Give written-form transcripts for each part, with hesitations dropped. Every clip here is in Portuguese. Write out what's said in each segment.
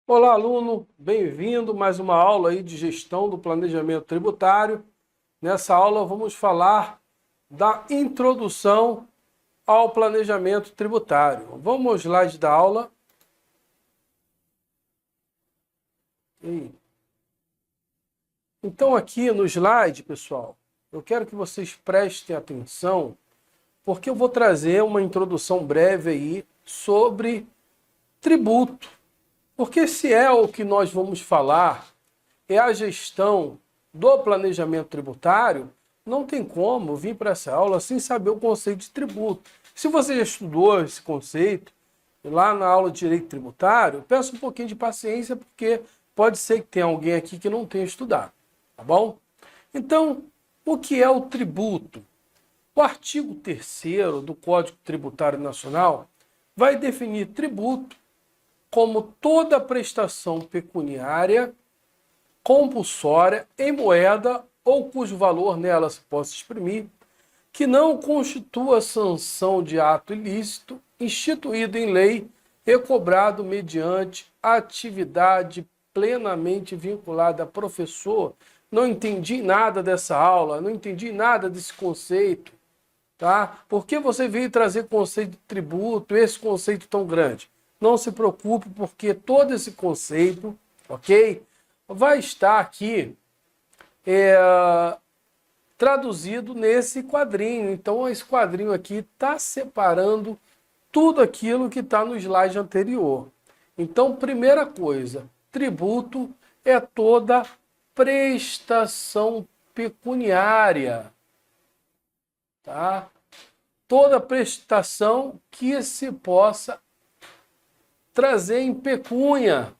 Olá, aluno, bem-vindo a mais uma aula aí de gestão do planejamento tributário. Nessa aula vamos falar da introdução ao planejamento tributário. Vamos ao slide da aula. Então aqui no slide, pessoal, eu quero que vocês prestem atenção, porque eu vou trazer uma introdução breve aí sobre tributo. Porque se é o que nós vamos falar, é a gestão do planejamento tributário, não tem como vir para essa aula sem saber o conceito de tributo. Se você já estudou esse conceito lá na aula de direito tributário, peço um pouquinho de paciência, porque pode ser que tenha alguém aqui que não tenha estudado, tá bom? Então, o que é o tributo? O artigo 3º do Código Tributário Nacional vai definir tributo como toda prestação pecuniária compulsória em moeda ou cujo valor nela se possa exprimir, que não constitua sanção de ato ilícito instituído em lei e cobrado mediante atividade plenamente vinculada a professor. Não entendi nada dessa aula, não entendi nada desse conceito, tá? Por que você veio trazer conceito de tributo, esse conceito tão grande? Não se preocupe, porque todo esse conceito, ok? Vai estar aqui traduzido nesse quadrinho. Então, esse quadrinho aqui está separando tudo aquilo que está no slide anterior. Então, primeira coisa, tributo é toda prestação pecuniária, tá? Toda prestação que se possa trazer em pecúnia,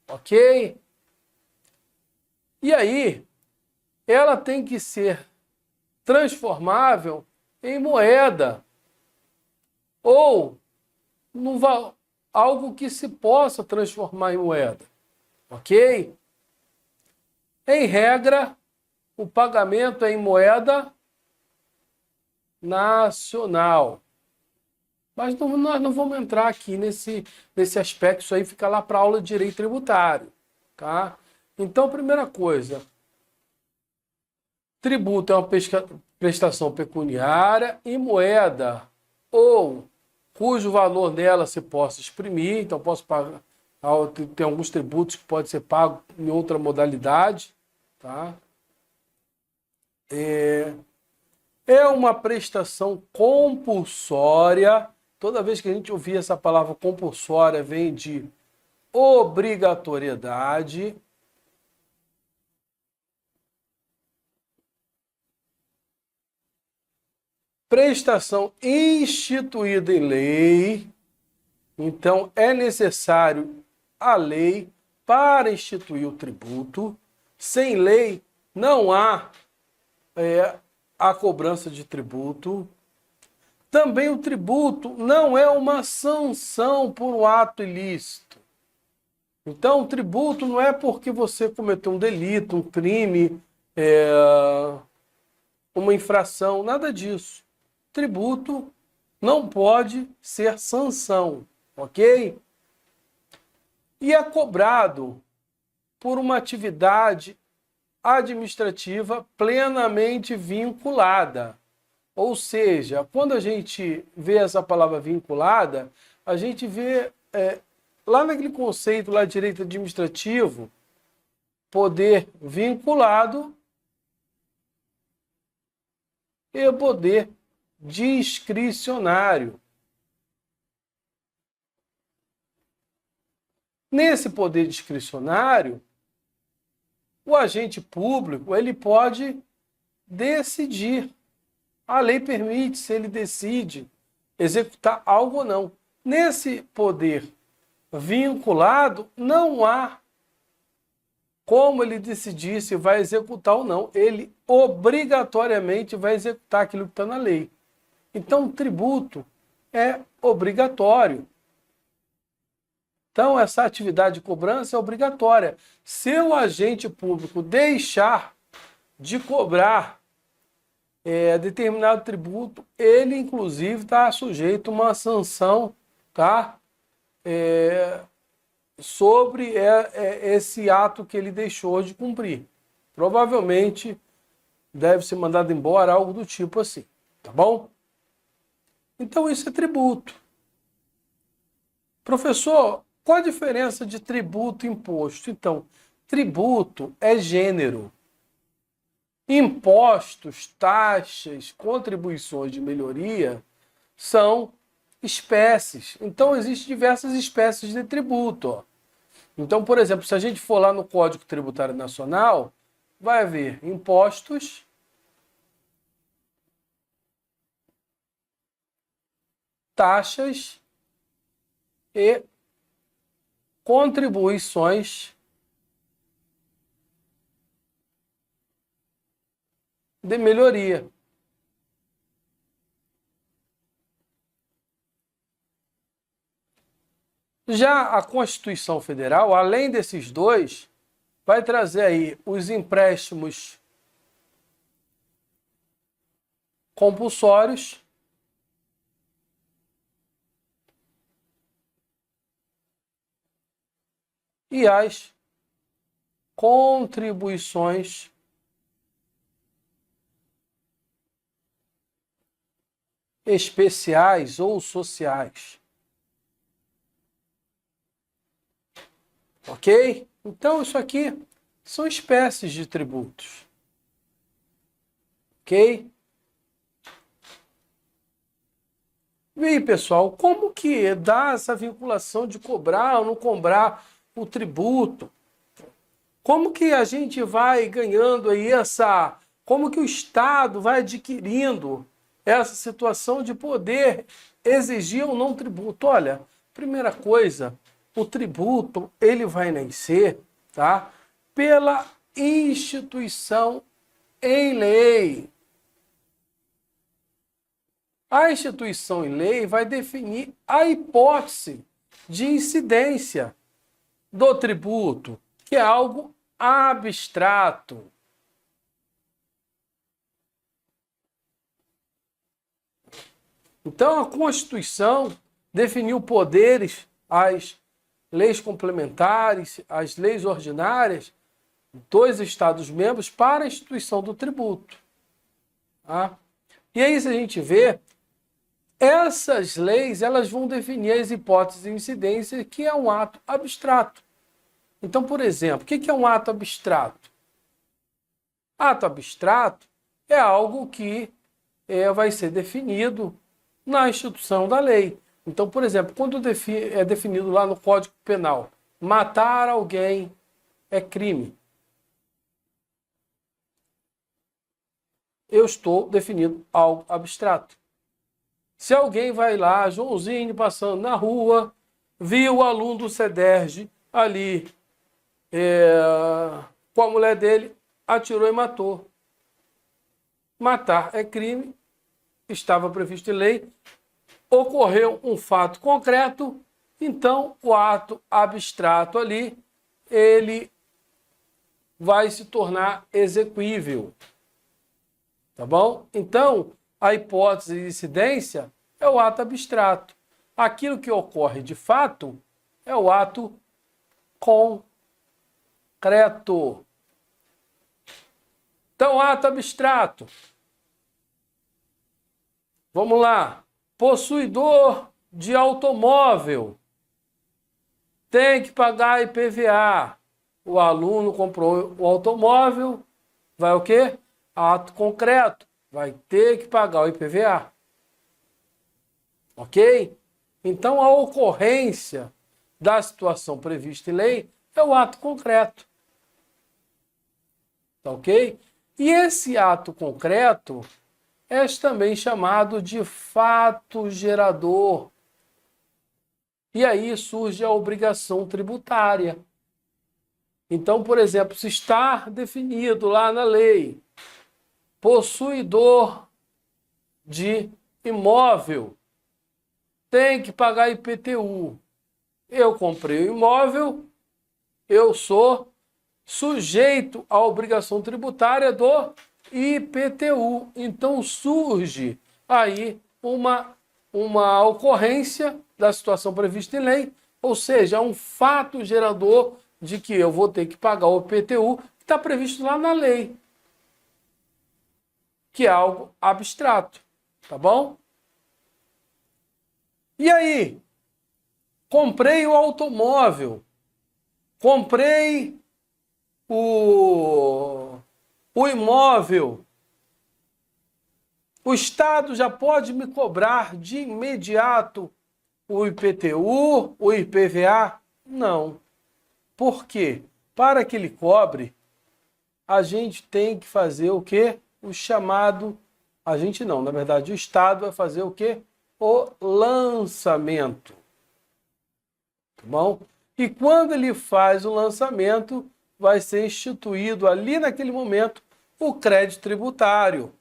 ok? E aí, ela tem que ser transformável em moeda ou algo que se possa transformar em moeda, ok? Em regra, o pagamento é em moeda nacional. Mas nós não vamos entrar aqui nesse aspecto, isso aí fica lá para a aula de direito tributário, tá? Então, primeira coisa, tributo é uma prestação pecuniária em moeda ou cujo valor dela se possa exprimir. Então, posso pagar. Tem alguns tributos que podem ser pagos em outra modalidade, tá? É uma prestação compulsória. Toda vez que a gente ouvir essa palavra compulsória, vem de obrigatoriedade. Prestação instituída em lei. Então, é necessário a lei para instituir o tributo. Sem lei, não há a cobrança de tributo. Também o tributo não é uma sanção por um ato ilícito. Então, o tributo não é porque você cometeu um delito, um crime, uma infração, nada disso. Tributo não pode ser sanção, ok? E é cobrado por uma atividade administrativa plenamente vinculada. Ou seja, quando a gente vê essa palavra vinculada, a gente vê lá naquele conceito lá de direito administrativo, poder vinculado e poder discricionário. Nesse poder discricionário, o agente público ele pode decidir. A lei permite, se ele decide executar algo ou não. Nesse poder vinculado, não há como ele decidir se vai executar ou não. Ele obrigatoriamente vai executar aquilo que está na lei. Então, o tributo é obrigatório. Então, essa atividade de cobrança é obrigatória. Se o agente público deixar de cobrar determinado tributo, ele, inclusive, está sujeito a uma sanção, tá? sobre esse ato que ele deixou de cumprir. Provavelmente deve ser mandado embora, algo do tipo assim, tá bom? Então isso é tributo. Professor, qual a diferença de tributo e imposto? Então, tributo é gênero. Impostos, taxas, contribuições de melhoria são espécies. Então, existem diversas espécies de tributo. Ó. Então, por exemplo, se a gente for lá no Código Tributário Nacional, vai haver impostos, taxas e contribuições de melhoria. Já a Constituição Federal, além desses dois, vai trazer aí os empréstimos compulsórios e as contribuições especiais ou sociais. Ok? Então, isso aqui são espécies de tributos. Ok? E aí, pessoal, como que dá essa vinculação de cobrar ou não cobrar o tributo? Como que a gente vai ganhando aí como que o Estado vai adquirindo essa situação de poder exigir ou não tributo? Olha, primeira coisa, o tributo, ele vai nascer, tá? Pela instituição em lei. A instituição em lei vai definir a hipótese de incidência do tributo, que é algo abstrato. Então, a Constituição definiu poderes, as leis complementares, as leis ordinárias dos Estados-membros para a instituição do tributo. Tá? E aí, se a gente vê, essas leis elas vão definir as hipóteses de incidência, que é um ato abstrato. Então, por exemplo, o que é um ato abstrato? Ato abstrato é algo que vai ser definido na instituição da lei. Então, por exemplo, quando é definido lá no Código Penal, matar alguém é crime. Eu estou definindo algo abstrato. Se alguém vai lá, Joãozinho passando na rua, viu o aluno do CEDERJ ali com a mulher dele, atirou e matou. Matar é crime, estava previsto em lei, ocorreu um fato concreto, então o ato abstrato ali, ele vai se tornar exequível. Tá bom? Então, a hipótese de incidência é o ato abstrato. Aquilo que ocorre de fato é o ato concreto. Então, ato abstrato. Vamos lá. Possuidor de automóvel tem que pagar IPVA. O aluno comprou o automóvel, vai o quê? Ato concreto. Vai ter que pagar o IPVA. Ok? Então, a ocorrência da situação prevista em lei é o ato concreto. Tá ok? E esse ato concreto é também chamado de fato gerador. E aí surge a obrigação tributária. Então, por exemplo, se está definido lá na lei, possuidor de imóvel tem que pagar IPTU. Eu comprei o imóvel, eu sou sujeito à obrigação tributária do IPTU. Então surge aí uma ocorrência da situação prevista em lei Ou seja, é um fato gerador de que eu vou ter que pagar o IPTU que está previsto lá na lei, que é algo abstrato, tá bom? E aí, comprei o automóvel, comprei o imóvel, o Estado já pode me cobrar de imediato o IPTU, o IPVA? Não. Por quê? Para que ele cobre, a gente tem que fazer o quê? O chamado... A gente não, na verdade, o Estado vai fazer o quê? O lançamento. Tá bom? E quando ele faz o lançamento, vai ser instituído ali naquele momento o crédito tributário,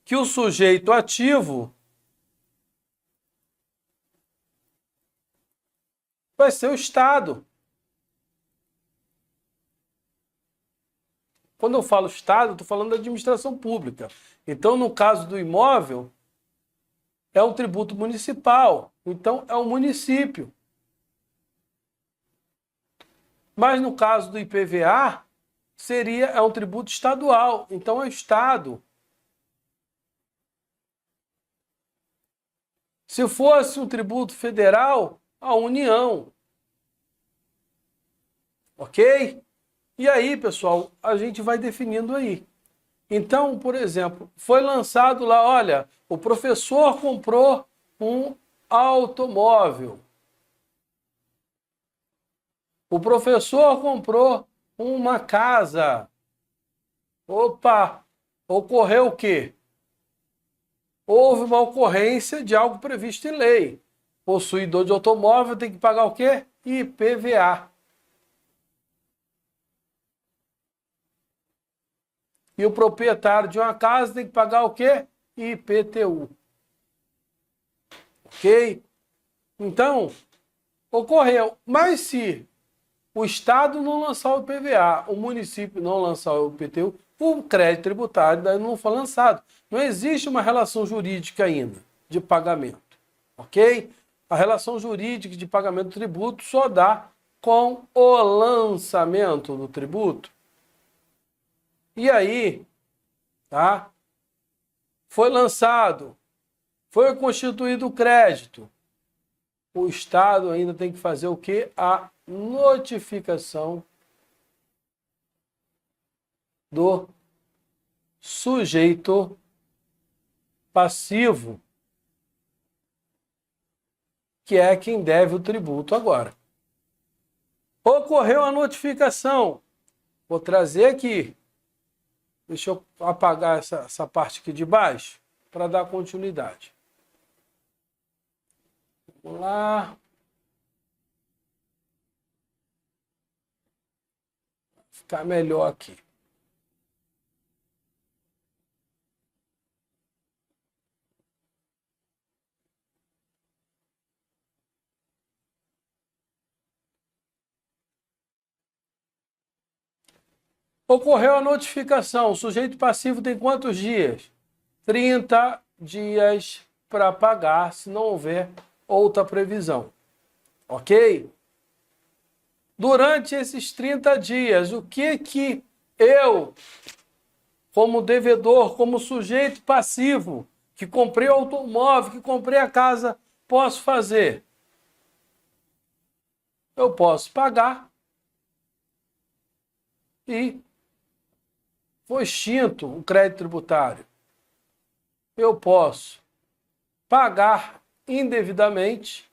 que o sujeito ativo vai ser o Estado. Quando eu falo Estado, estou falando da administração pública. Então, no caso do imóvel, é um tributo municipal. Então, é um município. Mas no caso do IPVA, é um tributo estadual. Então, é o Estado. Se fosse um tributo federal, a União. Ok? E aí, pessoal, a gente vai definindo aí. Então, por exemplo, foi lançado lá, olha, o professor comprou um automóvel. O professor comprou uma casa. Opa, ocorreu o quê? Houve uma ocorrência de algo previsto em lei. Possuidor de automóvel tem que pagar o quê? IPVA. E o proprietário de uma casa tem que pagar o quê? IPTU. Ok? Então, ocorreu. Mas se o Estado não lançar o IPVA, o município não lançar o IPTU, o crédito tributário ainda não foi lançado. Não existe uma relação jurídica ainda de pagamento. Ok? A relação jurídica de pagamento do tributo só dá com o lançamento do tributo. E aí, tá? Foi lançado, foi constituído o crédito. O Estado ainda tem que fazer o quê? A notificação do sujeito passivo, que é quem deve o tributo agora. Ocorreu a notificação. Vou trazer aqui. Deixa eu apagar essa parte aqui de baixo para dar continuidade. Vamos lá. Vai ficar melhor aqui. Ocorreu a notificação. O sujeito passivo tem quantos dias? 30 dias para pagar, se não houver outra previsão. Ok? Durante esses 30 dias, o que eu, como devedor, como sujeito passivo, que comprei o automóvel, que comprei a casa, posso fazer? Eu posso pagar e foi extinto o crédito tributário. Eu posso pagar indevidamente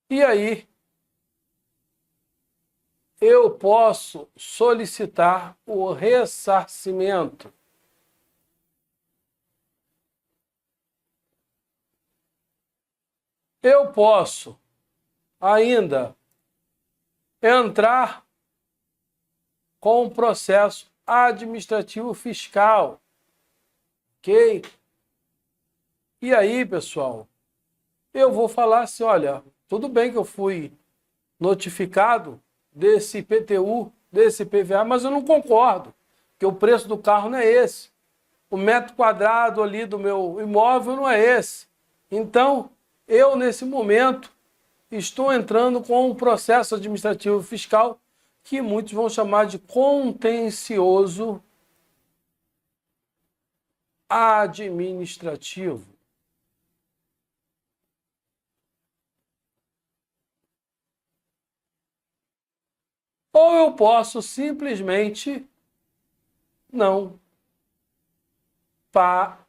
e aí eu posso solicitar o ressarcimento. Eu posso ainda entrar com um processo administrativo fiscal. Ok? E aí, pessoal, eu vou falar assim, olha, tudo bem que eu fui notificado desse IPTU, desse IPVA, mas eu não concordo, porque o preço do carro não é esse. o metro quadrado ali do meu imóvel não é esse. Então, eu, nesse momento, estou entrando com um processo administrativo fiscal que muitos vão chamar de contencioso administrativo. Ou eu posso simplesmente não pagar.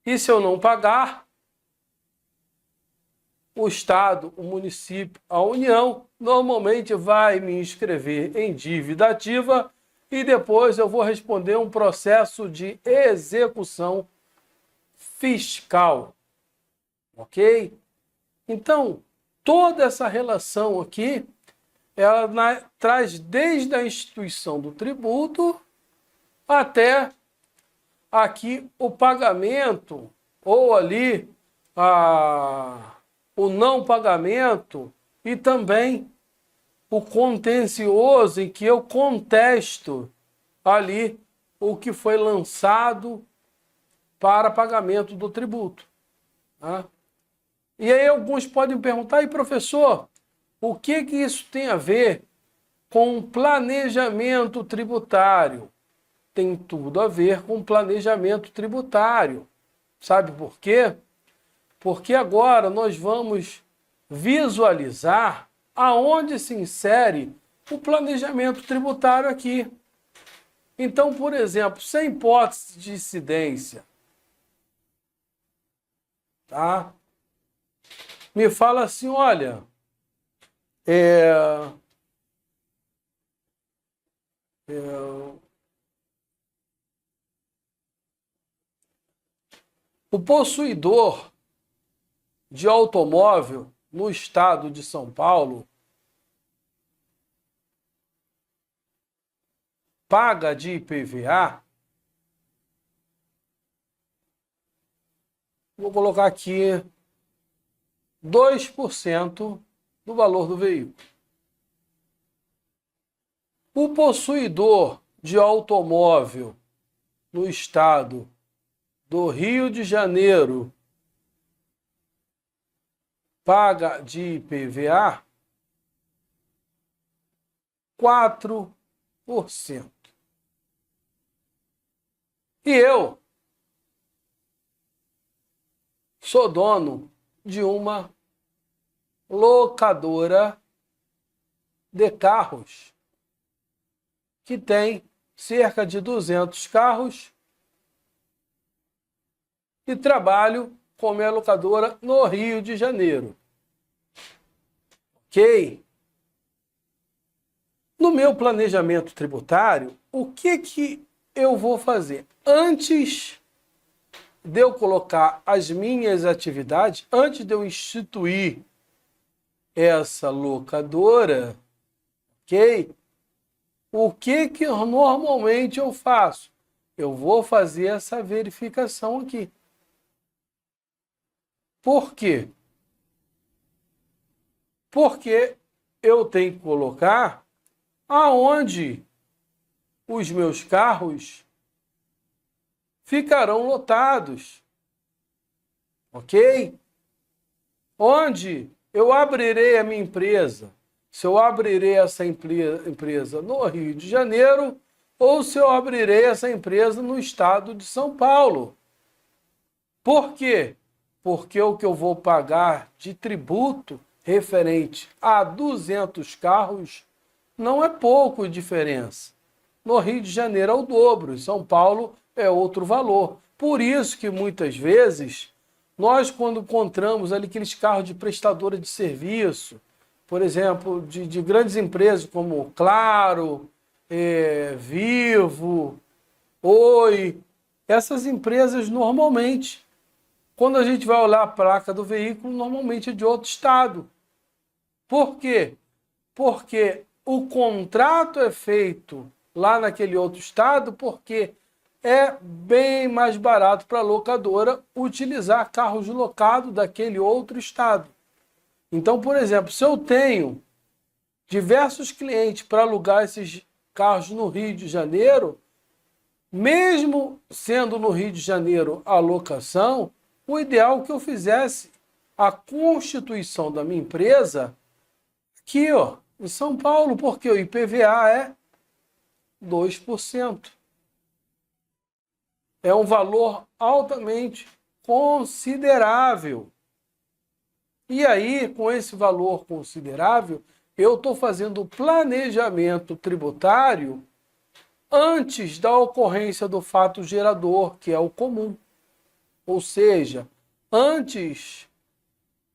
E se eu não pagar, o Estado, o município, a União, normalmente vai me inscrever em dívida ativa e depois eu vou responder um processo de execução fiscal. Ok? Então, toda essa relação aqui, ela traz desde a instituição do tributo até aqui o pagamento, ou ali o não pagamento, e também o contencioso, em que eu contesto ali o que foi lançado para pagamento do tributo. Tá? E aí alguns podem perguntar, e professor, o que isso tem a ver com planejamento tributário? Tem tudo a ver com planejamento tributário. Sabe por quê? Porque agora nós vamos visualizar aonde se insere o planejamento tributário aqui. Então, por exemplo, sem hipótese de incidência, tá? Me fala assim, olha, o possuidor de automóvel no estado de São Paulo paga de IPVA, vou colocar aqui 2% do valor do veículo. O possuidor de automóvel no estado do Rio de Janeiro paga de IPVA 4%. E eu sou dono de uma locadora de carros que tem cerca de 200 carros e trabalho com minha locadora no Rio de Janeiro. Ok? No meu planejamento tributário, o que eu vou fazer? Antes de eu colocar as minhas atividades, antes de eu instituir essa locadora, ok? O que normalmente eu faço? Eu vou fazer essa verificação aqui. Por quê? Porque eu tenho que colocar aonde os meus carros ficarão lotados. Ok? Onde eu abrirei a minha empresa. Se eu abrirei essa empresa no Rio de Janeiro ou se eu abrirei essa empresa no estado de São Paulo. Por quê? Porque o que eu vou pagar de tributo referente a 200 carros não é pouco de diferença. No Rio de Janeiro é o dobro, em São Paulo é outro valor. Por isso que muitas vezes nós, quando encontramos ali aqueles carros de prestadora de serviço, por exemplo, de grandes empresas como Claro, Vivo, Oi, essas empresas normalmente, quando a gente vai olhar a placa do veículo, normalmente é de outro estado. Por quê? Porque o contrato é feito lá naquele outro estado, porque é bem mais barato para a locadora utilizar carros locados daquele outro estado. Então, por exemplo, se eu tenho diversos clientes para alugar esses carros no Rio de Janeiro, Mesmo sendo no Rio de Janeiro a locação, o ideal é que eu fizesse a constituição da minha empresa aqui, ó, em São Paulo, porque o IPVA é 2%. É um valor altamente considerável. E aí, com esse valor considerável, eu estou fazendo o planejamento tributário antes da ocorrência do fato gerador, que é o comum. Ou seja, antes,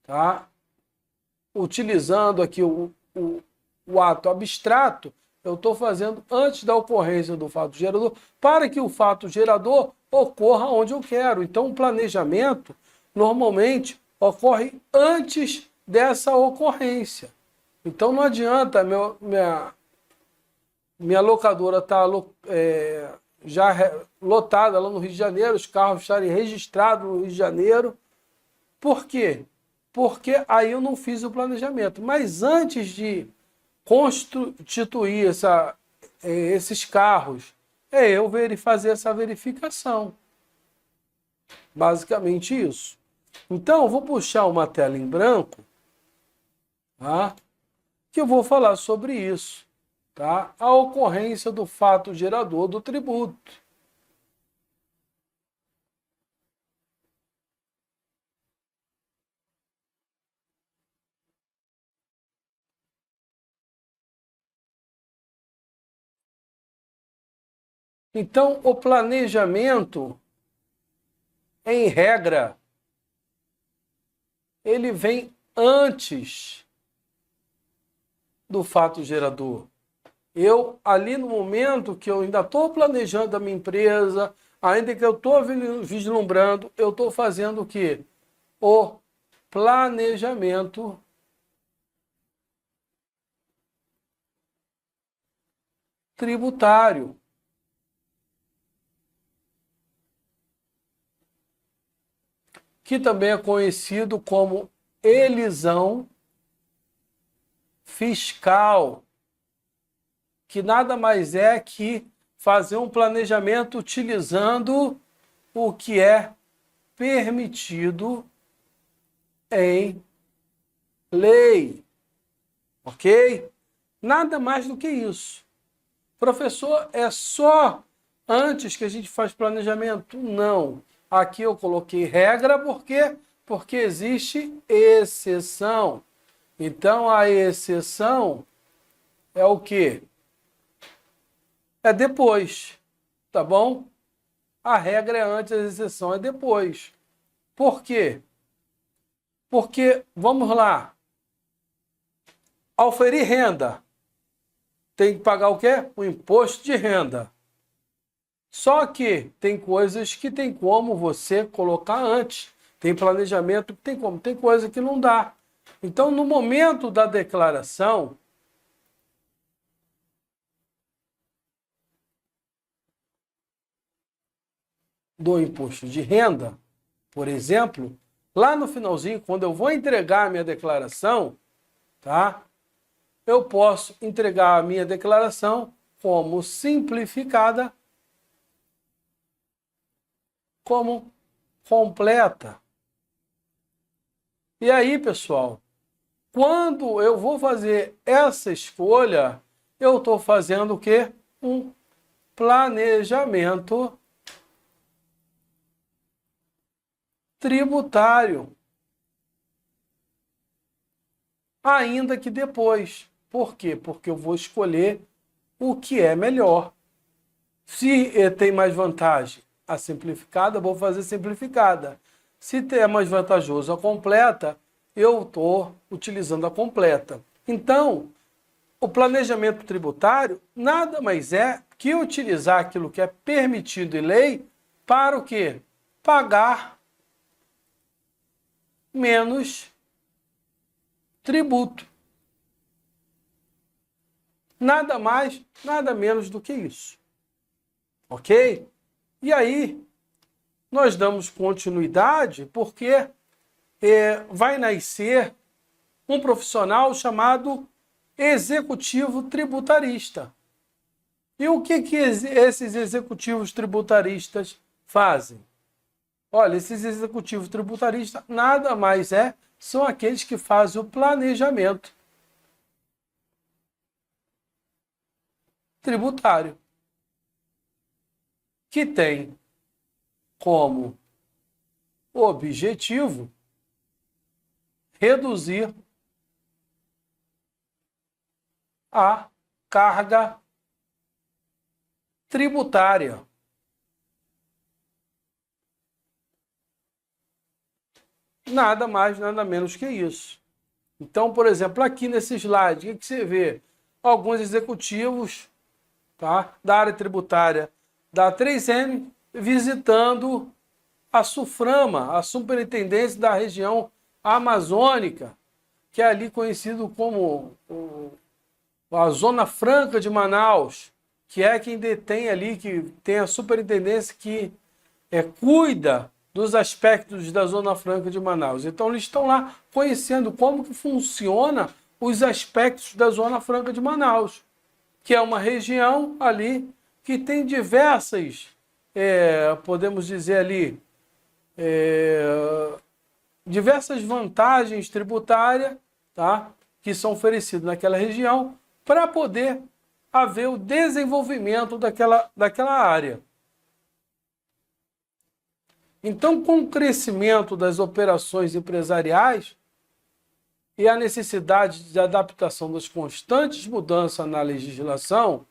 tá? Utilizando aqui o ato abstrato, eu estou fazendo antes da ocorrência do fato gerador, para que o fato gerador ocorra onde eu quero. Então, o planejamento, normalmente, ocorre antes dessa ocorrência. Então, não adianta minha locadora estar já lotada lá no Rio de Janeiro, os carros estarem registrados no Rio de Janeiro. Por quê? Porque aí eu não fiz o planejamento. Mas antes de constituir esses carros, eu fazer essa verificação. Basicamente isso. Então, eu vou puxar uma tela em branco, tá? Que eu vou falar sobre isso, tá? A ocorrência do fato gerador do tributo. Então, o planejamento, em regra, ele vem antes do fato gerador. Eu, ali no momento que eu ainda estou planejando a minha empresa, ainda que eu estou vislumbrando, eu estou fazendo o quê? O planejamento tributário. Que também é conhecido como elisão fiscal, que nada mais é que fazer um planejamento utilizando o que é permitido em lei, ok? Nada mais do que isso. Professor, é só antes que a gente faz planejamento? Não. Aqui eu coloquei regra, por quê? Porque existe exceção. Então, a exceção é o quê? É depois, tá bom? A regra é antes, a exceção é depois. Por quê? Porque, vamos lá, auferir renda, tem que pagar o quê? O imposto de renda. Só que tem coisas que tem como você colocar antes. Tem planejamento que tem como. Tem coisa que não dá. Então, no momento da declaração, do imposto de renda, por exemplo, lá no finalzinho, quando eu vou entregar a minha declaração, tá? Eu posso entregar a minha declaração como simplificada, como completa. E aí, pessoal, quando eu vou fazer essa escolha, eu estou fazendo o quê? Um planejamento tributário. Ainda que depois. Por quê? Porque eu vou escolher o que é melhor. Se tem mais vantagem a simplificada, eu vou fazer simplificada. Se é mais vantajoso a completa, eu estou utilizando a completa. Então, o planejamento tributário nada mais é que utilizar aquilo que é permitido em lei para o quê? Pagar menos tributo. Nada mais, nada menos do que isso. Ok? E aí, nós damos continuidade porque vai nascer um profissional chamado executivo tributarista. E o que esses executivos tributaristas fazem? Olha, esses executivos tributaristas nada mais são aqueles que fazem o planejamento tributário, que tem como objetivo reduzir a carga tributária. Nada mais, nada menos que isso. Então, por exemplo, aqui nesse slide, o que você vê? Alguns executivos, tá, da área tributária da 3M visitando a SUFRAMA, a Superintendência da Região Amazônica, que é ali conhecido como a Zona Franca de Manaus, que é quem detém ali, que tem a superintendência que cuida dos aspectos da Zona Franca de Manaus. Então, eles estão lá conhecendo como que funciona os aspectos da Zona Franca de Manaus, que é uma região ali que tem diversas, podemos dizer ali, diversas vantagens tributárias, tá, que são oferecidas naquela região para poder haver o desenvolvimento daquela área. Então, com o crescimento das operações empresariais e a necessidade de adaptação das constantes mudanças na legislação,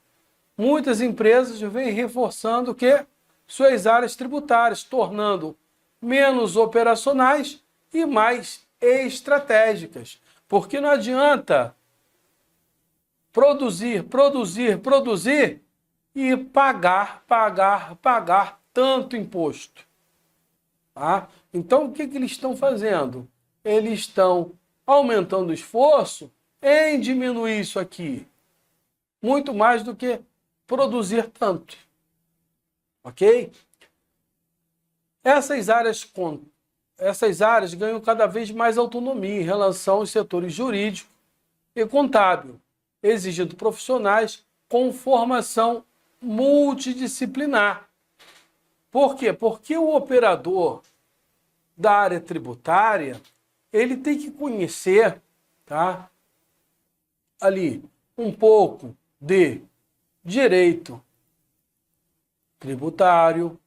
muitas empresas vêm reforçando o quê? Suas áreas tributárias, tornando menos operacionais e mais estratégicas. Porque não adianta produzir e pagar tanto imposto. Tá? Então, o que eles estão fazendo? Eles estão aumentando o esforço em diminuir isso aqui. Muito mais do que produzir tanto. Ok? Essas áreas ganham cada vez mais autonomia em relação aos setores jurídico e contábil, exigindo profissionais com formação multidisciplinar. Por quê? Porque o operador da área tributária, ele tem que conhecer, tá, ali um pouco de direito tributário,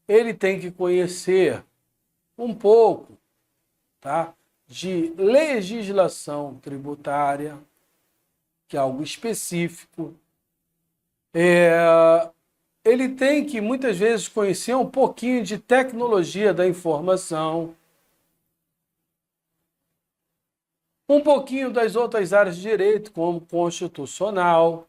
ele tem que conhecer um pouco, tá, de legislação tributária, que é algo específico. Ele tem que, muitas vezes, conhecer um pouquinho de tecnologia da informação, um pouquinho das outras áreas de direito, como constitucional,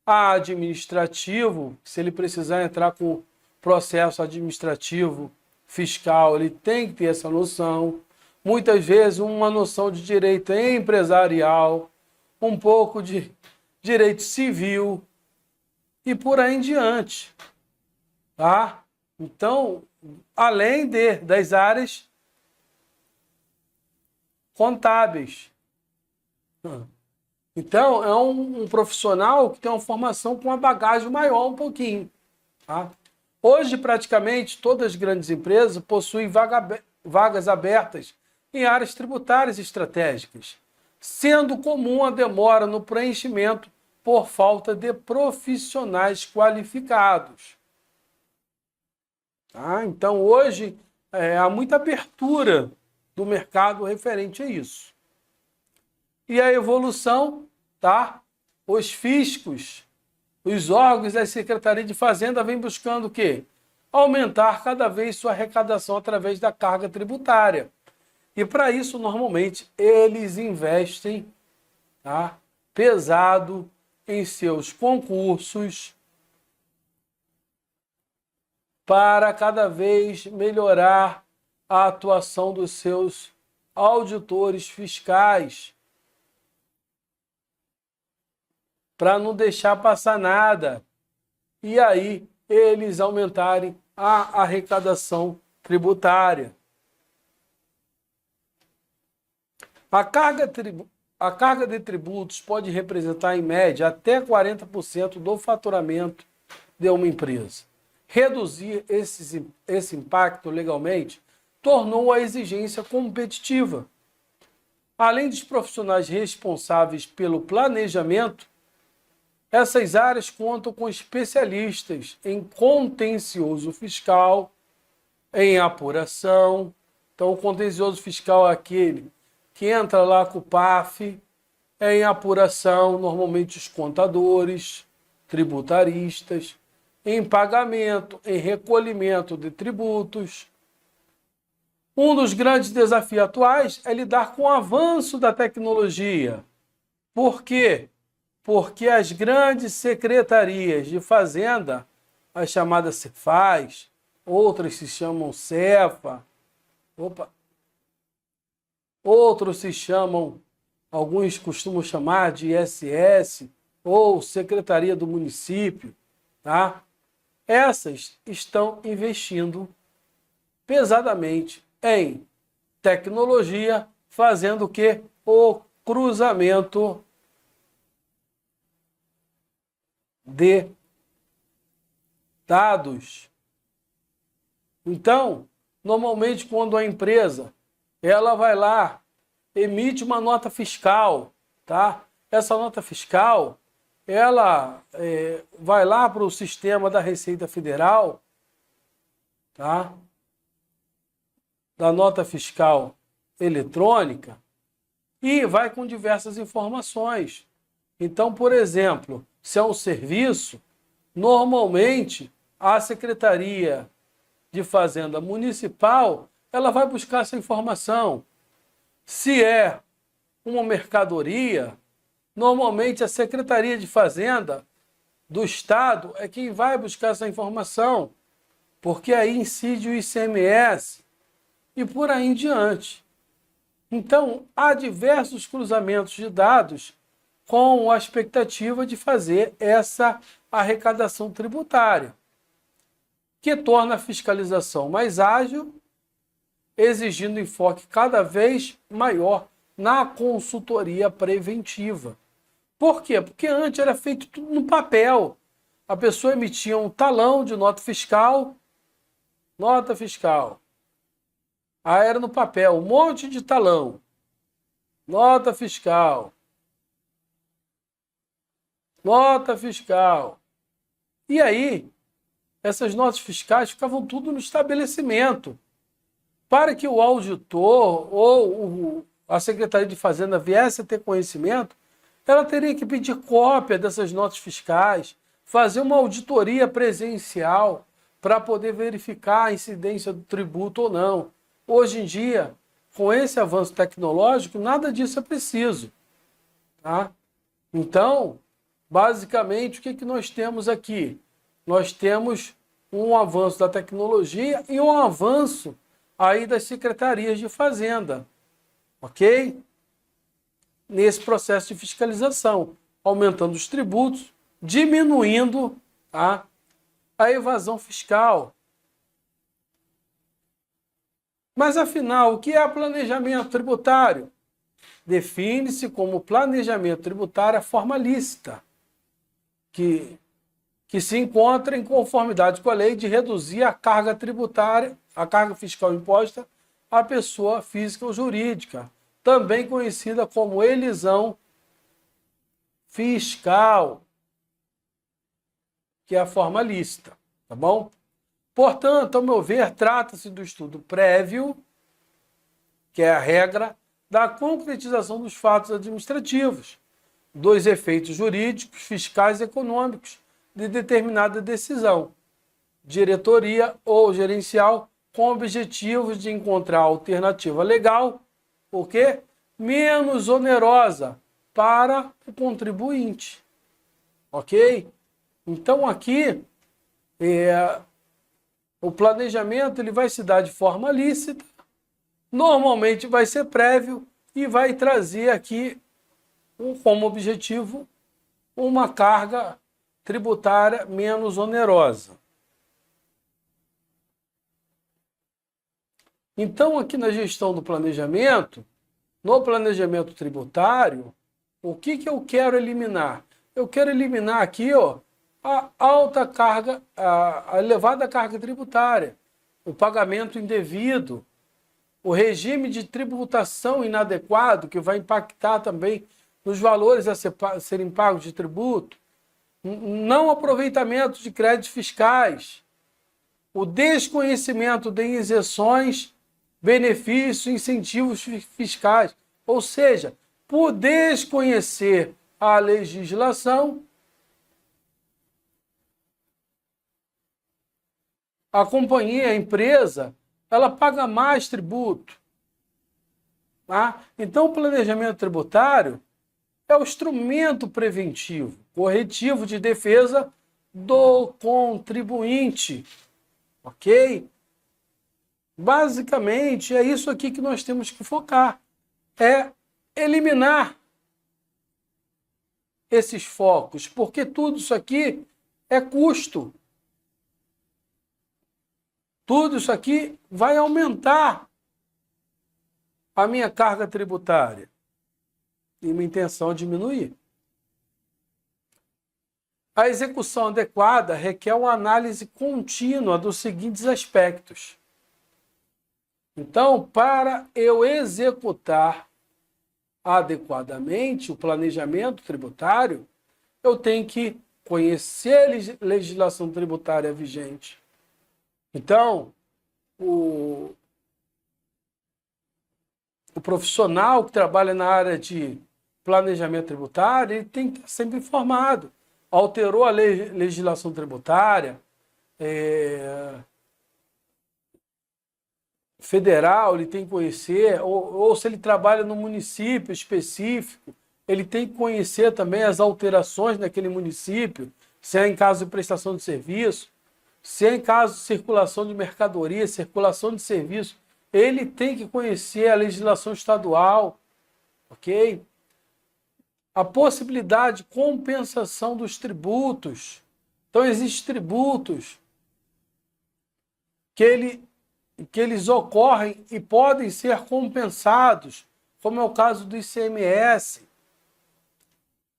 administrativo, se ele precisar entrar com processo administrativo fiscal, ele tem que ter essa noção. Muitas vezes, uma noção de direito empresarial, um pouco de direito civil e por aí em diante. Tá? Então, além das áreas contábeis. Então, é um profissional que tem uma formação com uma bagagem maior um pouquinho. Tá? Hoje, praticamente, todas as grandes empresas possuem vagas abertas em áreas tributárias estratégicas, sendo comum a demora no preenchimento por falta de profissionais qualificados. Tá? Então, hoje, há muita abertura do mercado referente a isso. E a evolução, tá? Os fiscos, os órgãos da Secretaria de Fazenda vêm buscando o quê? Aumentar cada vez sua arrecadação através da carga tributária. E para isso, normalmente, eles investem, tá, pesado em seus concursos para cada vez melhorar a atuação dos seus auditores fiscais, para não deixar passar nada. E aí, eles aumentarem a arrecadação tributária. A a carga de tributos pode representar, em média, até 40% do faturamento de uma empresa. Reduzir esse impacto legalmente tornou a exigência competitiva. Além dos profissionais responsáveis pelo planejamento, essas áreas contam com especialistas em contencioso fiscal, em apuração. Então, o contencioso fiscal é aquele que entra lá com o PAF, em apuração, normalmente os contadores, tributaristas, em pagamento, em recolhimento de tributos. Um dos grandes desafios atuais é lidar com o avanço da tecnologia. Por quê? Porque as grandes secretarias de fazenda, as chamadas Cefaz, outras se chamam Cefa, outros se chamam, alguns costumam chamar de ISS ou Secretaria do Município, tá? Essas estão investindo pesadamente em tecnologia, fazendo o quê? O cruzamento de dados. Então, normalmente quando a empresa ela vai lá, emite uma nota fiscal, tá? Essa nota fiscal, ela vai lá para o sistema da Receita Federal, tá? Da nota fiscal eletrônica, e vai com diversas informações. Então, por exemplo, se é um serviço, normalmente a Secretaria de Fazenda Municipal, ela vai buscar essa informação. Se é uma mercadoria, normalmente a Secretaria de Fazenda do Estado é quem vai buscar essa informação, porque aí incide o ICMS e por aí em diante. Então, há diversos cruzamentos de dados com a expectativa de fazer essa arrecadação tributária, que torna a fiscalização mais ágil, exigindo enfoque cada vez maior na consultoria preventiva. Por quê? Porque antes era feito tudo no papel. A pessoa emitia um talão de nota fiscal. Aí era no papel, um monte de talão. Nota fiscal. E aí, essas notas fiscais ficavam tudo no estabelecimento. Para que o auditor ou a Secretaria de Fazenda viesse a ter conhecimento, ela teria que pedir cópia dessas notas fiscais, fazer uma auditoria presencial para poder verificar a incidência do tributo ou não. Hoje em dia, com esse avanço tecnológico, nada disso é preciso. Tá? Então, basicamente, o que nós temos aqui? Nós temos um avanço da tecnologia e um avanço aí das secretarias de Fazenda, ok? Nesse processo de fiscalização, aumentando os tributos, diminuindo a evasão fiscal. Mas, afinal, o que é planejamento tributário? Define-se como planejamento tributário a forma lícita, que se encontra em conformidade com a lei de reduzir a carga tributária, a carga fiscal imposta à pessoa física ou jurídica, também conhecida como elisão fiscal, que é a forma lícita, tá bom? Portanto, ao meu ver, trata-se do estudo prévio, que é a regra da concretização dos fatos administrativos, dos efeitos jurídicos, fiscais e econômicos de determinada decisão, diretoria ou gerencial, com objetivos de encontrar alternativa legal, o quê? Menos onerosa para o contribuinte. Ok? Então, aqui, o planejamento ele vai se dar de forma lícita, normalmente vai ser prévio e vai trazer aqui como objetivo uma carga tributária menos onerosa. Então, aqui na gestão do planejamento, no planejamento tributário, o que eu quero eliminar? Eu quero eliminar aqui, ó, a alta carga, a elevada carga tributária, o pagamento indevido, o regime de tributação inadequado, que vai impactar também nos valores a serem pagos de tributo, não aproveitamento de créditos fiscais, o desconhecimento de isenções, benefícios, incentivos fiscais. Ou seja, por desconhecer a legislação, a companhia, a empresa, ela paga mais tributo. Tá? Então, o planejamento tributário é o instrumento preventivo, corretivo de defesa do contribuinte. Ok? Basicamente, é isso aqui que nós temos que focar. É eliminar esses focos, porque tudo isso aqui é custo. Tudo isso aqui vai aumentar a minha carga tributária. E minha intenção é diminuir. A execução adequada requer uma análise contínua dos seguintes aspectos. Então, para eu executar adequadamente o planejamento tributário, eu tenho que conhecer a legislação tributária vigente. Então, o profissional que trabalha na área de planejamento tributário, ele tem que estar sempre informado. Alterou a legislação tributária, federal, ele tem que conhecer, ou se ele trabalha no município específico, ele tem que conhecer também as alterações naquele município, se é em caso de prestação de serviço, se é em caso de circulação de mercadoria, circulação de serviço, ele tem que conhecer a legislação estadual, ok? A possibilidade de compensação dos tributos. Então, existem tributos que eles ocorrem e podem ser compensados, como é o caso do ICMS.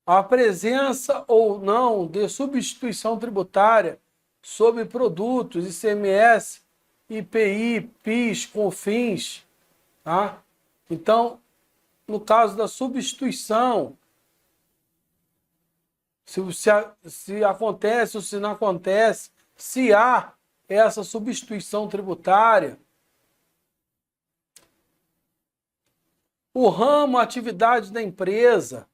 A presença ou não de substituição tributária sobre produtos, ICMS, IPI, PIS, COFINS. Tá? Então, no caso da substituição, se acontece ou se não acontece, se há essa substituição tributária, o ramo, a atividade da empresa,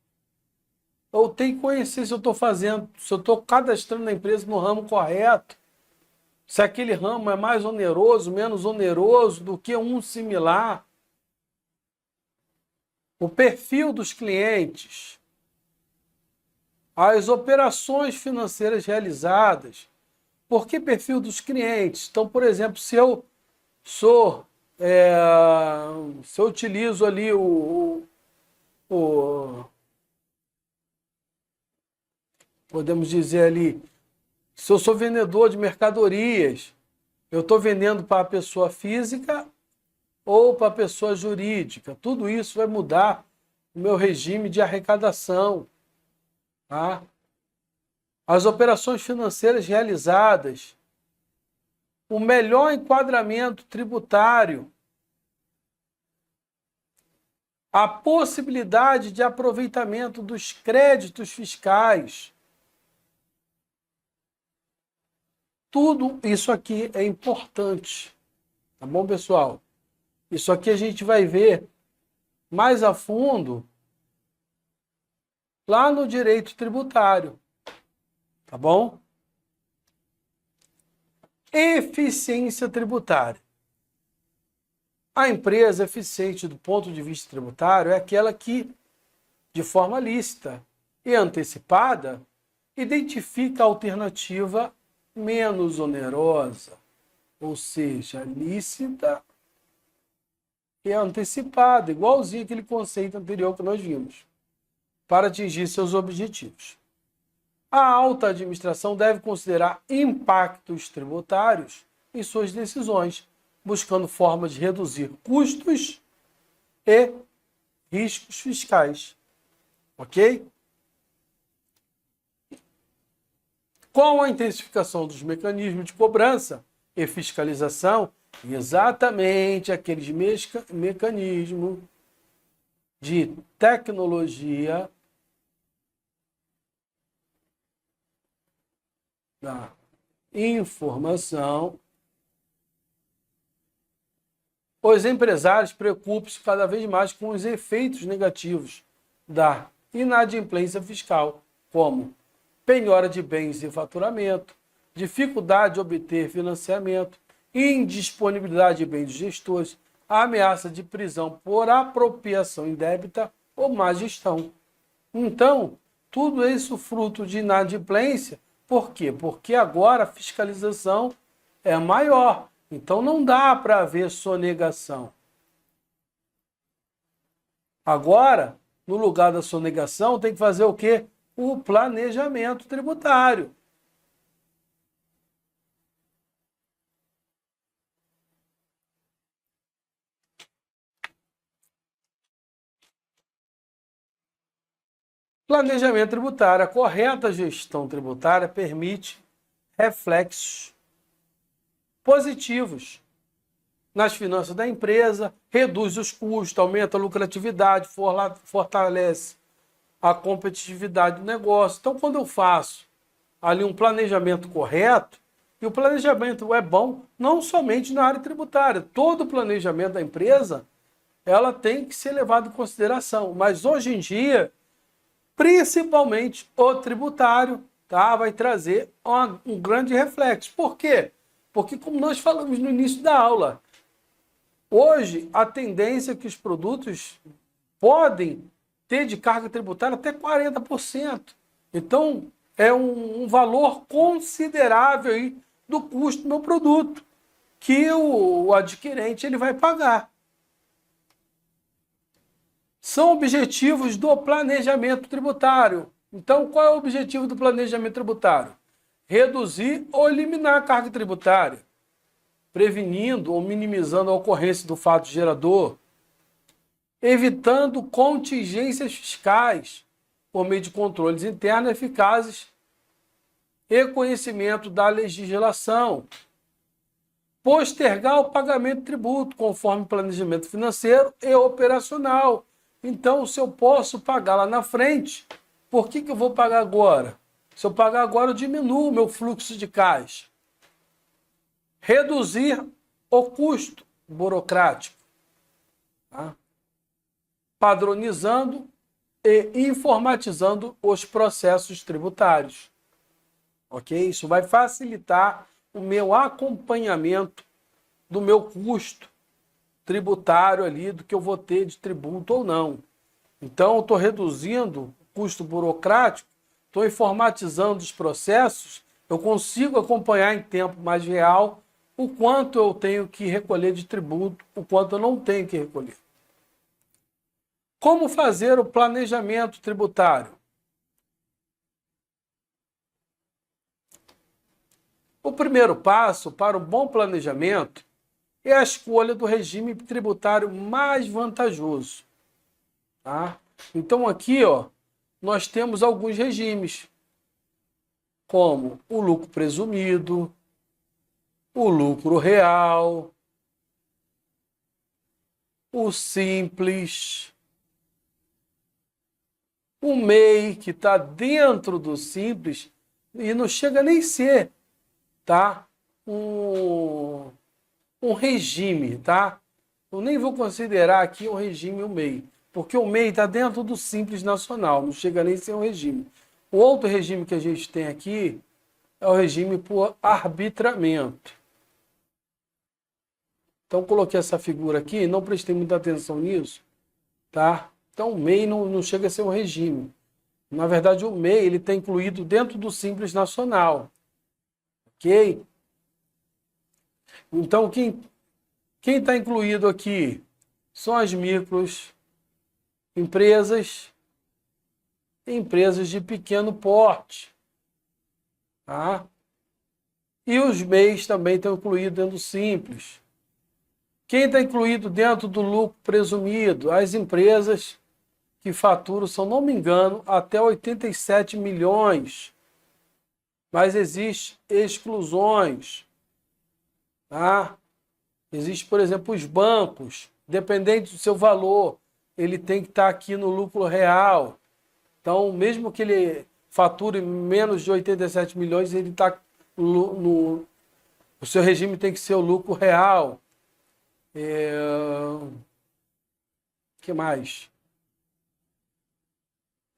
eu tenho que conhecer se eu estou fazendo, se eu estou cadastrando a empresa no ramo correto, se aquele ramo é mais oneroso, menos oneroso do que um similar. O perfil dos clientes, as operações financeiras realizadas. Por que perfil dos clientes? Então, por exemplo, se eu utilizo ali podemos dizer ali, se eu sou vendedor de mercadorias, eu estou vendendo para a pessoa física ou para a pessoa jurídica. Tudo isso vai mudar o meu regime de arrecadação. Tá? As operações financeiras realizadas, o melhor enquadramento tributário, a possibilidade de aproveitamento dos créditos fiscais. Tudo isso aqui é importante, tá bom, pessoal? Isso aqui a gente vai ver mais a fundo lá no direito tributário, tá bom? Eficiência tributária. A empresa eficiente do ponto de vista tributário é aquela que, de forma lícita e antecipada, identifica a alternativa menos onerosa, ou seja, lícita e antecipada, igualzinho aquele conceito anterior que nós vimos, para atingir seus objetivos. A alta administração deve considerar impactos tributários em suas decisões, buscando formas de reduzir custos e riscos fiscais. Ok? Com a intensificação dos mecanismos de cobrança e fiscalização, exatamente aqueles mecanismos de tecnologia da informação, os empresários preocupam-se cada vez mais com os efeitos negativos da inadimplência fiscal, como penhora de bens e faturamento, dificuldade de obter financiamento, indisponibilidade de bens dos gestores, ameaça de prisão por apropriação indébita ou má gestão. Então, tudo isso fruto de inadimplência. Por quê? Porque agora a fiscalização é maior. Então não dá para haver sonegação. Agora, no lugar da sonegação, tem que fazer o quê? O planejamento tributário. Planejamento tributário. A correta gestão tributária permite reflexos positivos nas finanças da empresa, reduz os custos, aumenta a lucratividade, fortalece a competitividade do negócio. Então, quando eu faço ali um planejamento correto, e o planejamento é bom não somente na área tributária, todo o planejamento da empresa ela tem que ser levado em consideração. Mas hoje em dia, principalmente o tributário, tá, vai trazer um grande reflexo. Por quê? Porque, como nós falamos no início da aula, hoje a tendência é que os produtos podem ter de carga tributária até 40%. Então, é um valor considerável aí do custo do meu produto que o adquirente ele vai pagar. São objetivos do planejamento tributário. Então, qual é o objetivo do planejamento tributário? Reduzir ou eliminar a carga tributária, prevenindo ou minimizando a ocorrência do fato gerador, evitando contingências fiscais por meio de controles internos eficazes e conhecimento da legislação, postergar o pagamento de tributo conforme planejamento financeiro e operacional. Então, se eu posso pagar lá na frente, por que eu vou pagar agora? Se eu pagar agora, eu diminuo o meu fluxo de caixa. Reduzir o custo burocrático, tá? Padronizando e informatizando os processos tributários. Ok? Isso vai facilitar o meu acompanhamento do meu custo tributário ali, do que eu vou ter de tributo ou não. Então, eu estou reduzindo o custo burocrático, estou informatizando os processos, eu consigo acompanhar em tempo mais real o quanto eu tenho que recolher de tributo, o quanto eu não tenho que recolher. Como fazer o planejamento tributário? O primeiro passo para um bom planejamento é a escolha do regime tributário mais vantajoso. Tá? Então aqui, ó, nós temos alguns regimes, como o lucro presumido, o lucro real, o simples, o MEI, que está dentro do simples e não chega nem a ser, tá? Um regime, tá? Eu nem vou considerar aqui um regime o MEI, porque o MEI está dentro do Simples Nacional, não chega nem a ser um regime. O outro regime que a gente tem aqui é o regime por arbitramento. Então, coloquei essa figura aqui, não prestei muita atenção nisso, tá? Então, o MEI não chega a ser um regime. Na verdade, o MEI ele está incluído dentro do Simples Nacional. Ok? Então, quem está incluído aqui são as microempresas, empresas de pequeno porte. Tá? E os MEIs também estão incluídos dentro do Simples. Quem está incluído dentro do lucro presumido? As empresas que faturam, se eu não me engano, até 87 milhões. Mas existem exclusões. Tá? Existe, por exemplo, os bancos. Dependente do seu valor, ele tem que estar aqui no lucro real. Então, mesmo que ele fature menos de 87 milhões, ele está no... O seu regime tem que ser o lucro real. O que mais?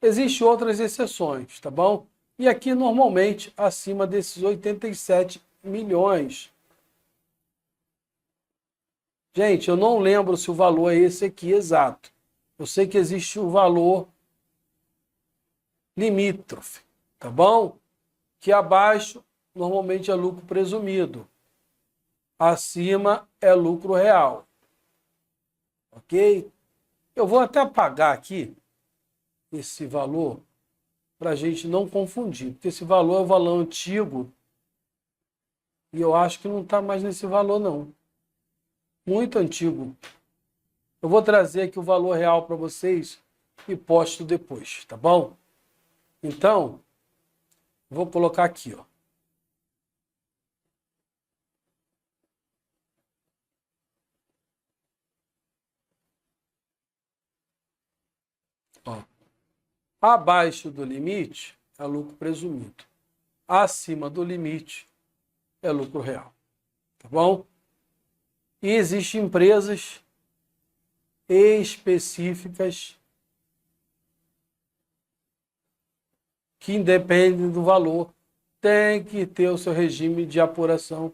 Existem outras exceções, tá bom? E aqui, normalmente, acima desses 87 milhões. Gente, eu não lembro se o valor é esse aqui exato. Eu sei que existe o valor limítrofe, tá bom? Que abaixo, normalmente, é lucro presumido. Acima é lucro real. Ok? Eu vou até apagar aqui esse valor para a gente não confundir, porque esse valor é o valor antigo e eu acho que não está mais nesse valor, não. Muito antigo. Eu vou trazer aqui o valor real para vocês e posto depois, tá bom? Então, vou colocar aqui, ó. Ó. Abaixo do limite é lucro presumido. Acima do limite é lucro real. Tá bom? E existem empresas específicas que, independem do valor, tem que ter o seu regime de apuração,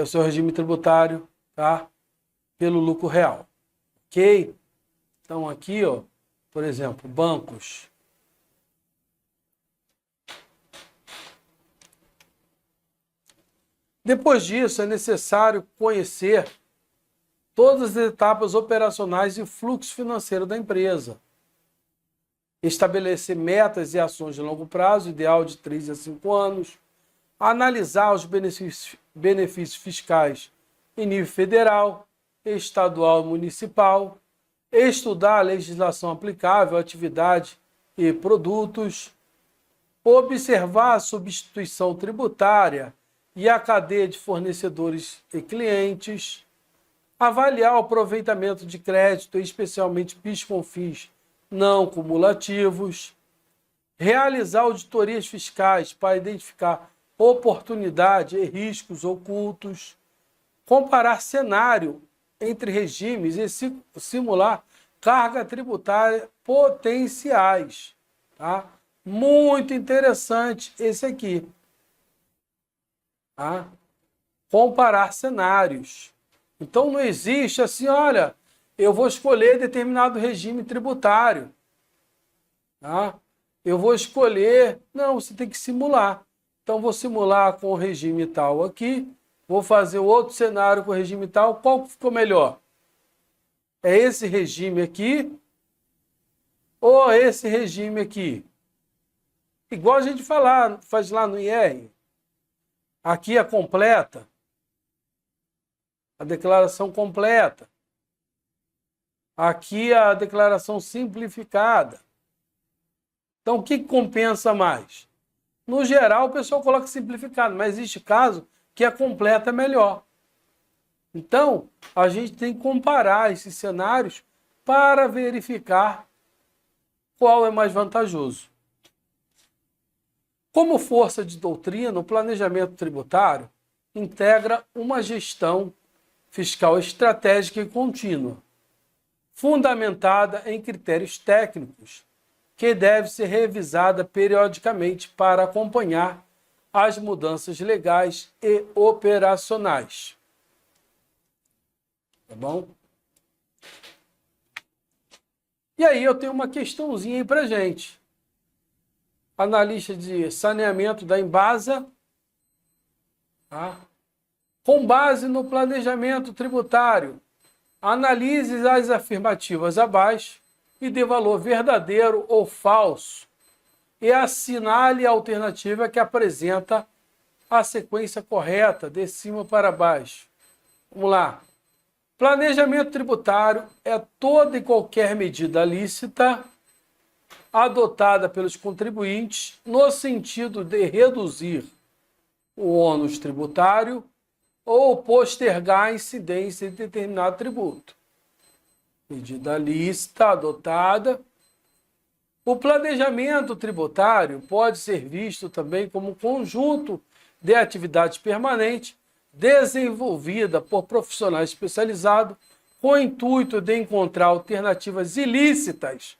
o seu regime tributário, tá? Pelo lucro real. Ok? Então aqui, ó, por exemplo, bancos. Depois disso, é necessário conhecer todas as etapas operacionais e fluxo financeiro da empresa. Estabelecer metas e ações de longo prazo, ideal de 3 a 5 anos. Analisar os benefícios fiscais em nível federal, estadual e municipal. Estudar a legislação aplicável à atividade e produtos. Observar a substituição tributária e a cadeia de fornecedores e clientes. Avaliar o aproveitamento de crédito, especialmente PIS/COFINS não cumulativos. Realizar auditorias fiscais para identificar oportunidade e riscos ocultos. Comparar cenário entre regimes e simular carga tributária potenciais. Tá? Muito interessante esse aqui. Tá? Comparar cenários. Então não existe assim, olha, eu vou escolher determinado regime tributário. Tá? Eu vou escolher... Não, você tem que simular. Então vou simular com o regime tal aqui, vou fazer outro cenário com o regime tal. Qual ficou melhor? É esse regime aqui ou esse regime aqui? Igual a gente faz lá no IR. Aqui a completa, a declaração completa. Aqui a declaração simplificada. Então, o que compensa mais? No geral, o pessoal coloca simplificado, mas existe caso que a completa é melhor. Então, a gente tem que comparar esses cenários para verificar qual é mais vantajoso. Como força de doutrina, o planejamento tributário integra uma gestão fiscal estratégica e contínua, fundamentada em critérios técnicos, que deve ser revisada periodicamente para acompanhar as mudanças legais e operacionais. Tá bom? E aí eu tenho uma questãozinha aí para gente. Analista de saneamento da Embasa, tá? Com base no planejamento tributário, analise as afirmativas abaixo e dê valor verdadeiro ou falso e assinale a alternativa que apresenta a sequência correta, de cima para baixo. Vamos lá. Planejamento tributário é toda e qualquer medida lícita adotada pelos contribuintes no sentido de reduzir o ônus tributário ou postergar a incidência de determinado tributo. Medida lícita adotada. O planejamento tributário pode ser visto também como um conjunto de atividades permanentes desenvolvida por profissionais especializados com o intuito de encontrar alternativas ilícitas,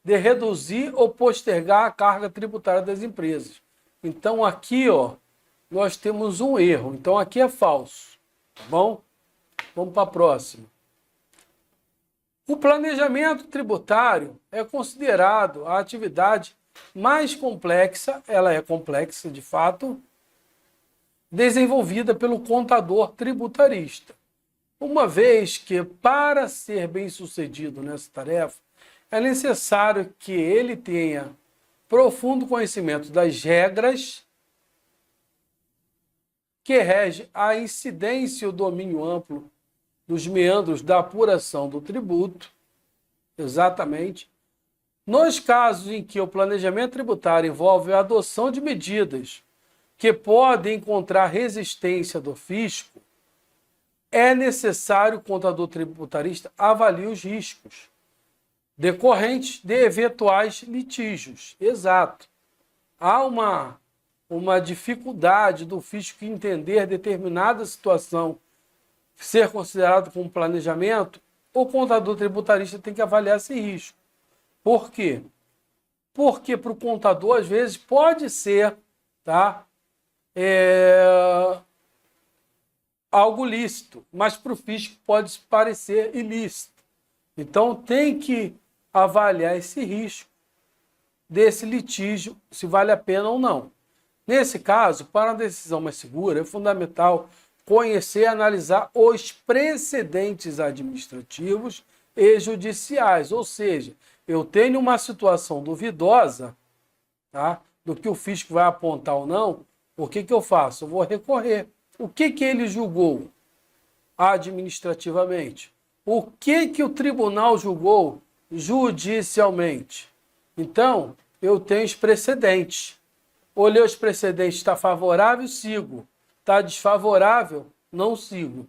de reduzir ou postergar a carga tributária das empresas. Então aqui, nós temos um erro. Então aqui é falso, tá bom? Vamos para a próxima. O planejamento tributário é considerado a atividade mais complexa, ela é complexa de fato, desenvolvida pelo contador tributarista. Uma vez que, para ser bem-sucedido nessa tarefa, é necessário que ele tenha profundo conhecimento das regras que regem a incidência e o domínio amplo dos meandros da apuração do tributo, exatamente. Nos casos em que o planejamento tributário envolve a adoção de medidas que podem encontrar resistência do fisco, é necessário que o contador tributarista avalie os riscos decorrentes de eventuais litígios. Exato. Há uma dificuldade do fisco entender determinada situação ser considerado como planejamento, o contador tributarista tem que avaliar esse risco. Por quê? Porque para o contador, às vezes, pode ser, algo lícito, mas para o fisco pode parecer ilícito. Então tem que avaliar esse risco desse litígio, se vale a pena ou não. Nesse caso, para uma decisão mais segura, é fundamental conhecer e analisar os precedentes administrativos e judiciais, ou seja, eu tenho uma situação duvidosa, do que o fisco vai apontar ou não, o que eu faço? Eu vou recorrer. O que ele julgou administrativamente? O que o tribunal julgou judicialmente? Então, eu tenho os precedentes. Olhei os precedentes, está favorável, sigo. Está desfavorável, não sigo.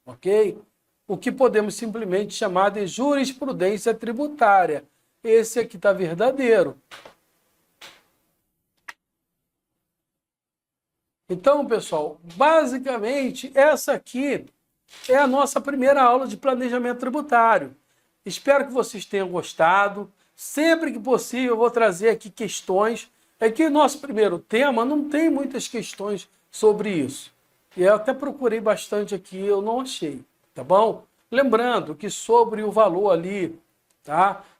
Ok? O que podemos simplesmente chamar de jurisprudência tributária. Esse aqui está verdadeiro. Então, pessoal, basicamente, essa aqui é a nossa primeira aula de planejamento tributário. Espero que vocês tenham gostado. Sempre que possível, eu vou trazer aqui questões. É que o nosso primeiro tema não tem muitas questões sobre isso. E eu até procurei bastante aqui, eu não achei, tá bom? Lembrando que sobre o valor ali,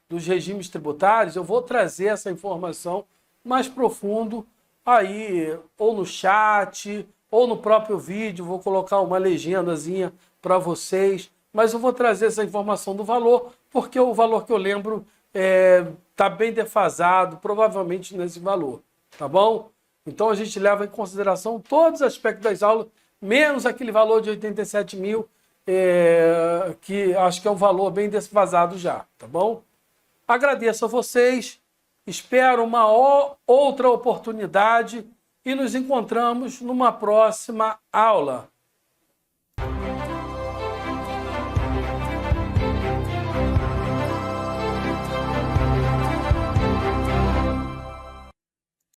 dos regimes tributários, eu vou trazer essa informação mais profundo aí, ou no chat, ou no próprio vídeo, vou colocar uma legendazinha para vocês, mas eu vou trazer essa informação do valor, porque o valor que eu lembro está bem defasado, provavelmente nesse valor, tá bom? Então a gente leva em consideração todos os aspectos das aulas, menos aquele valor de 87 mil, que acho que é um valor bem defasado já, tá bom? Agradeço a vocês, espero uma outra oportunidade e nos encontramos numa próxima aula.